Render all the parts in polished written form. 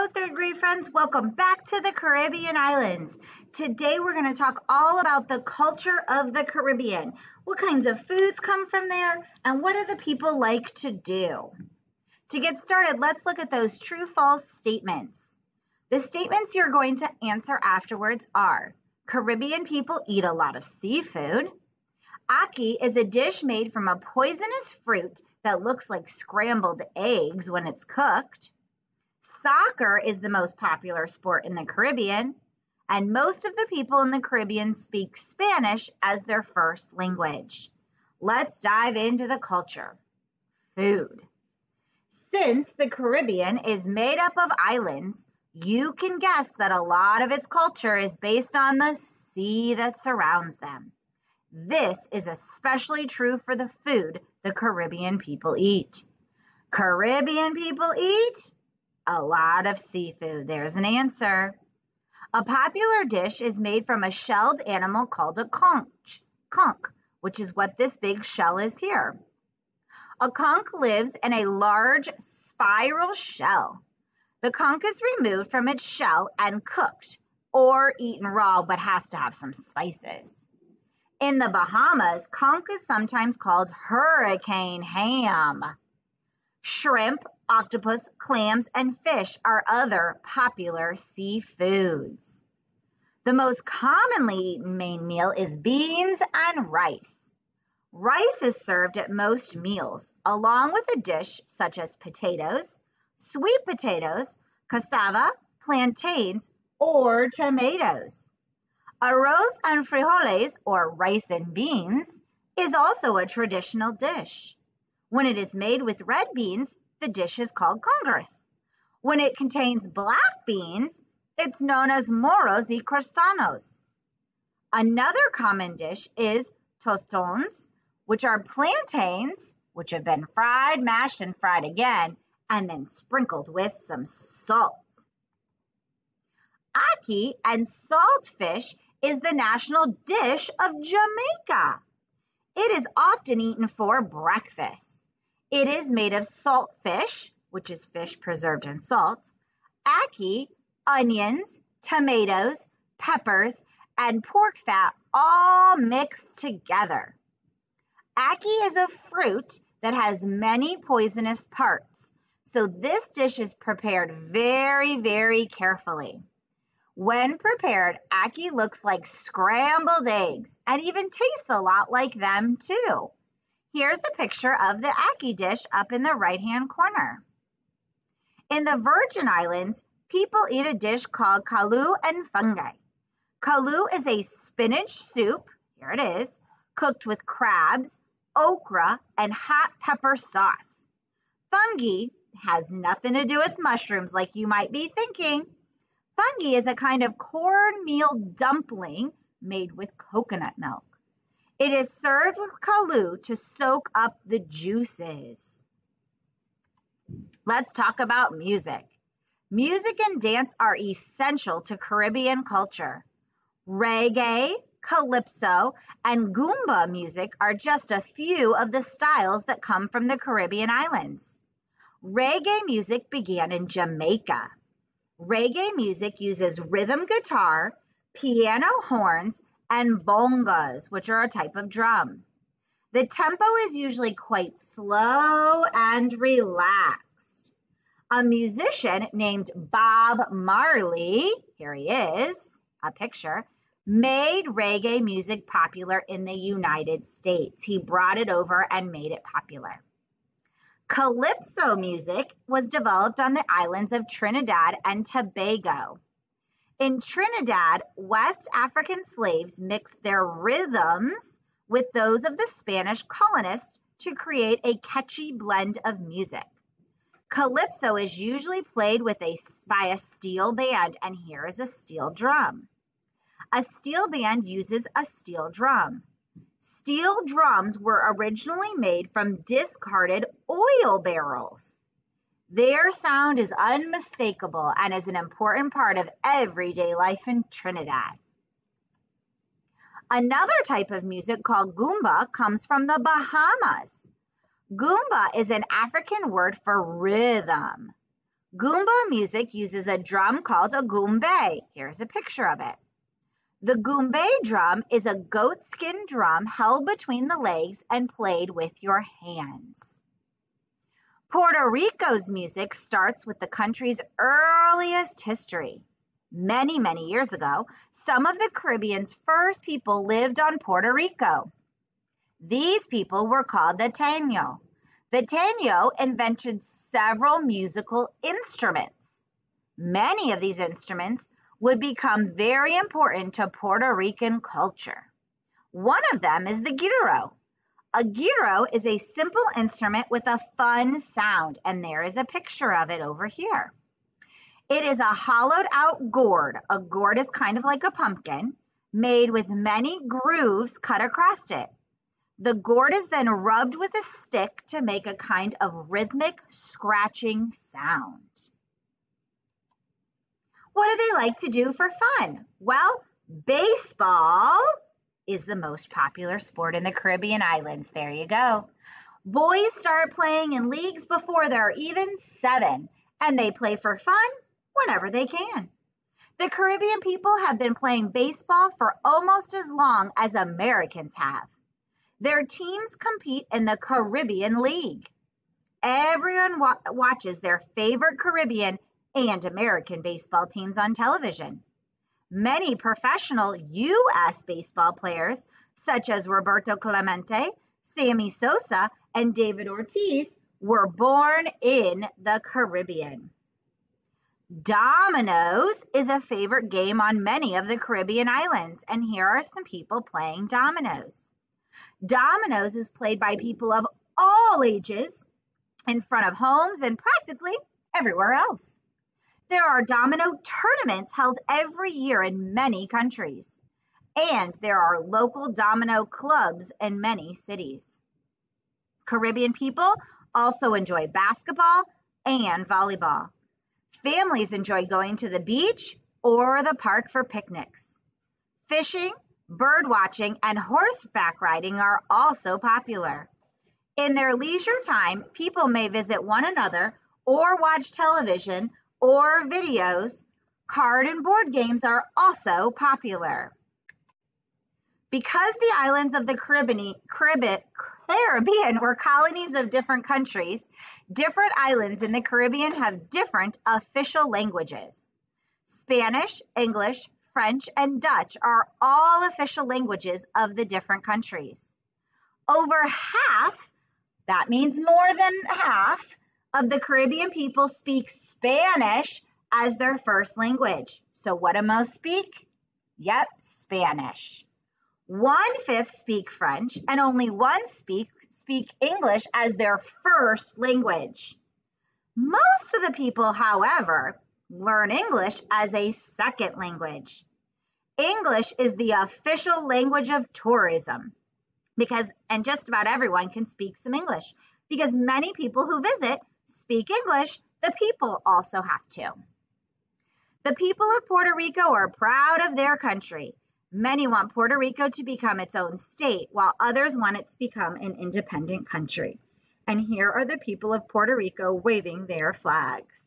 Hello, third grade friends. Welcome back to the Caribbean Islands. Today we're going to talk all about the culture of the Caribbean. What kinds of foods come from there and what do the people like to do? To get started, let's look at those true-false statements. The statements you're going to answer afterwards are: Caribbean people eat a lot of seafood. Ackee is a dish made from a poisonous fruit that looks like scrambled eggs when it's cooked. Soccer is the most popular sport in the Caribbean, and most of the people in the Caribbean speak Spanish as their first language. Let's dive into the culture. Food. Since the Caribbean is made up of islands, you can guess that a lot of its culture is based on the sea that surrounds them. This is especially true for the food the Caribbean people eat. Caribbean people eat a lot of seafood. There's an answer. A popular dish is made from a shelled animal called a conch, which is what this big shell is here. A conch lives in a large spiral shell. The conch is removed from its shell and cooked or eaten raw, but has to have some spices. In the Bahamas, conch is sometimes called hurricane ham. Shrimp, octopus, clams, and fish are other popular seafoods. The most commonly eaten main meal is beans and rice. Rice is served at most meals, along with a dish such as potatoes, sweet potatoes, cassava, plantains, or tomatoes. Arroz and frijoles, or rice and beans, is also a traditional dish. When it is made with red beans, the dish is called caldos. When it contains black beans, it's known as moros y crostanos. Another common dish is tostones, which are plantains, which have been fried, mashed, and fried again, and then sprinkled with some salt. Ackee and saltfish is the national dish of Jamaica. It is often eaten for breakfast. It is made of salt fish, which is fish preserved in salt, ackee, onions, tomatoes, peppers, and pork fat all mixed together. Ackee is a fruit that has many poisonous parts, so this dish is prepared very, very carefully. When prepared, ackee looks like scrambled eggs and even tastes a lot like them too. Here's a picture of the ackee dish up in the right-hand corner. In the Virgin Islands, people eat a dish called kalu and fungi. Kalu is a spinach soup, here it is, cooked with crabs, okra, and hot pepper sauce. Fungi has nothing to do with mushrooms like you might be thinking. Fungi is a kind of cornmeal dumpling made with coconut milk. It is served with kalu to soak up the juices. Let's talk about music. Music and dance are essential to Caribbean culture. Reggae, calypso, and Goomba music are just a few of the styles that come from the Caribbean islands. Reggae music began in Jamaica. Reggae music uses rhythm guitar, piano horns, and bongas, which are a type of drum. The tempo is usually quite slow and relaxed. A musician named Bob Marley, here he is, a picture, made reggae music popular in the United States. He brought it over and made it popular. Calypso music was developed on the islands of Trinidad and Tobago. In Trinidad, West African slaves mixed their rhythms with those of the Spanish colonists to create a catchy blend of music. Calypso is usually played by a steel band, and here is a steel drum. A steel band uses a steel drum. Steel drums were originally made from discarded oil barrels. Their sound is unmistakable and is an important part of everyday life in Trinidad. Another type of music called Goomba comes from the Bahamas. Goomba is an African word for rhythm. Goomba music uses a drum called a goombay. Here's a picture of it. The goombay drum is a goatskin drum held between the legs and played with your hands. Puerto Rico's music starts with the country's earliest history. Many, many years ago, some of the Caribbean's first people lived on Puerto Rico. These people were called the Taino. The Taino invented several musical instruments. Many of these instruments would become very important to Puerto Rican culture. One of them is the guiro. A guiro is a simple instrument with a fun sound, and there is a picture of it over here. It is a hollowed out gourd. A gourd is kind of like a pumpkin, made with many grooves cut across it. The gourd is then rubbed with a stick to make a kind of rhythmic scratching sound. What do they like to do for fun? Well, baseball is the most popular sport in the Caribbean islands. There you go. Boys start playing in leagues before they're even 7, and they play for fun whenever they can. The Caribbean people have been playing baseball for almost as long as Americans have. Their teams compete in the Caribbean League. Everyone watches their favorite Caribbean and American baseball teams on television. Many professional U.S. baseball players, such as Roberto Clemente, Sammy Sosa, and David Ortiz, were born in the Caribbean. Dominoes is a favorite game on many of the Caribbean islands, and here are some people playing dominoes. Dominoes is played by people of all ages in front of homes and practically everywhere else. There are domino tournaments held every year in many countries, and there are local domino clubs in many cities. Caribbean people also enjoy basketball and volleyball. Families enjoy going to the beach or the park for picnics. Fishing, bird watching, and horseback riding are also popular. In their leisure time, people may visit one another or watch television or videos. Card and board games are also popular. Because the islands of the Caribbean were colonies of different countries, different islands in the Caribbean have different official languages. Spanish, English, French, and Dutch are all official languages of the different countries. Over half, that means more than half, of the Caribbean people speak Spanish as their first language. So what do most speak? Yep, Spanish. 1/5 speak French, and only 1 speak English as their first language. Most of the people, however, learn English as a second language. English is the official language of tourism and just about everyone can speak some English because many people who visit speak English. The people also have to. The people of Puerto Rico are proud of their country. Many want Puerto Rico to become its own state, while others want it to become an independent country. And here are the people of Puerto Rico waving their flags.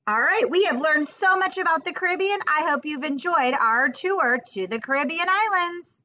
All right, we have learned so much about the Caribbean. I hope you've enjoyed our tour to the Caribbean islands.